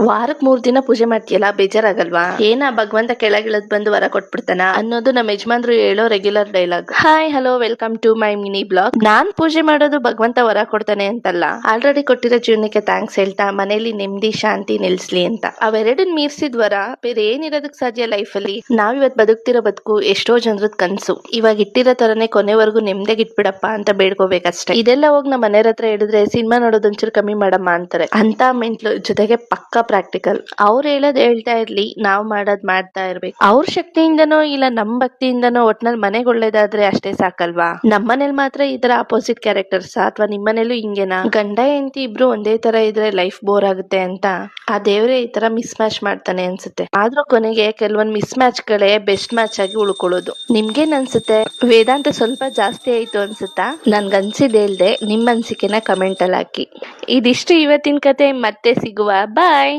ವಾರಕ್ 3 ದಿನ ಪೂಜೆ ಮಾಡ್ತೀಯಲ್ಲ ಬೇಜಾರಾಗಲ್ವಾ? ಏನ ಭಗವಂತ ಕೆಳಗಿಳದ್ ಬಂದು ವರ ಕೊಟ್ಬಿಡ್ತಾನ ಅನ್ನೋದು ನಮ್ಮ ಯಜಮಾನ್ರು ಹೇಳೋ regular dialogue. Hi hello welcome to my mini blog. ನಾನ್ ಪೂಜೆ ಮಾಡೋದು ಭಗವಂತ ವರ ಕೊಡ್ತಾನೆ ಅಂತಲ್ಲ, ಆಲ್ರೆಡಿ ಕೊಟ್ಟಿರೋ ಜೀವನಕ್ಕೆ ಥ್ಯಾಂಕ್ಸ್ ಹೇಳ್ತಾ ಮನೇಲಿ ನೆಮ್ಮದಿ ಶಾಂತಿ ನೆಲೆಸ್ಲಿ ಅಂತ. ಅವೆರಡನ್ ಮೀರ್ಸಿದ್ ವರ ಬೇರೆ ಏನಿರೋದಕ್ ಸಾಧ್ಯ ಲೈಫ್ ಅಲ್ಲಿ? ನಾವಿವತ್ ಬದುಕ್ತಿರೋ ಬದುಕು ಎಷ್ಟೋ ಜನರದ್ ಕನ್ಸು. ಇವಾಗ ಇಟ್ಟಿರೋ ತರನೇ ಕೊನೆವರೆಗೂ ನೆಮ್ಮದಿಯಾಗಿ ಇಟ್ಬಿಡಪ್ಪ ಅಂತ ಬೇಡ್ಕೋಬೇಕಷ್ಟೇ. ಇದೆಲ್ಲ ಹೋಗಿ ನಮ್ಮ ಮನೆಯವ್ರ ಹತ್ರ ಹೇಳಿದ್ರೆ ಸಿನಿಮಾ ನೋಡೋದೊಂಚೂರು ಕಮ್ಮಿ ಮಾಡಮ್ಮ ಅಂತಾರೆ. ಅಂತ ಮೆಂಟ್ಲು ಜೊತೆಗೆ ಪಕ್ಕ ಪ್ರಾಕ್ಟಿಕಲ್. ಅವ್ರು ಹೇಳೋದ್ ಹೇಳ್ತಾ ಇರ್ಲಿ, ನಾವ್ ಮಾಡೋದ್ ಮಾಡ್ತಾ ಇರ್ಬೇಕು. ಅವ್ರ ಶಕ್ತಿಯಿಂದನೋ ಇಲ್ಲ ನಮ್ ಭಕ್ತಿಯಿಂದನೋ ಒಟ್ನಲ್ಲಿ ಮನೆಗ್ ಒಳ್ಳೇದಾದ್ರೆ ಅಷ್ಟೇ ಸಾಕಲ್ವಾ? ನಮ್ಮನೇಲಿ ಮಾತ್ರ ಈ ತರ ಅಪೋಸಿಟ್ ಕ್ಯಾರೆಕ್ಟರ್ಸ್ ಅಥವಾ ನಿಮ್ಮನೇಲೂ ಹಿಂಗೇನಾ? ಗಂಡ ಹೆಂಡತಿ ಇಬ್ರು ಒಂದೇ ತರ ಇದ್ರೆ ಲೈಫ್ ಬೋರ್ ಆಗುತ್ತೆ ಅಂತ ಆ ದೇವ್ರೆ ಈ ತರ ಮಿಸ್ ಮ್ಯಾಚ್ ಮಾಡ್ತಾನೆ ಅನ್ಸುತ್ತೆ. ಆದ್ರೂ ಕೊನೆಗೆ ಕೆಲವೊಂದ್ ಮಿಸ್ ಮ್ಯಾಚ್ ಗಳೇ ಬೆಸ್ಟ್ ಮ್ಯಾಚ್ ಆಗಿ ಉಳ್ಕೊಳ್ಳೋದು. ನಿಮ್ಗೇನ್ ಅನ್ಸುತ್ತೆ? ವೇದಾಂತ ಸ್ವಲ್ಪ ಜಾಸ್ತಿ ಆಯ್ತು ಅನ್ಸುತ್ತಾ? ನನ್ಗನ್ಸಿದ್ ಹೇಳ್ದೆ, ನಿಮ್ ಅನ್ಸಿಕೆನ ಕಮೆಂಟ್ ಅಲ್ಲಿ ಹಾಕಿ. ಇದಿಷ್ಟು ಇವತ್ತಿನ ಕತೆ. ಮತ್ತೆ ಸಿಗುವ. ಬಾಯ್.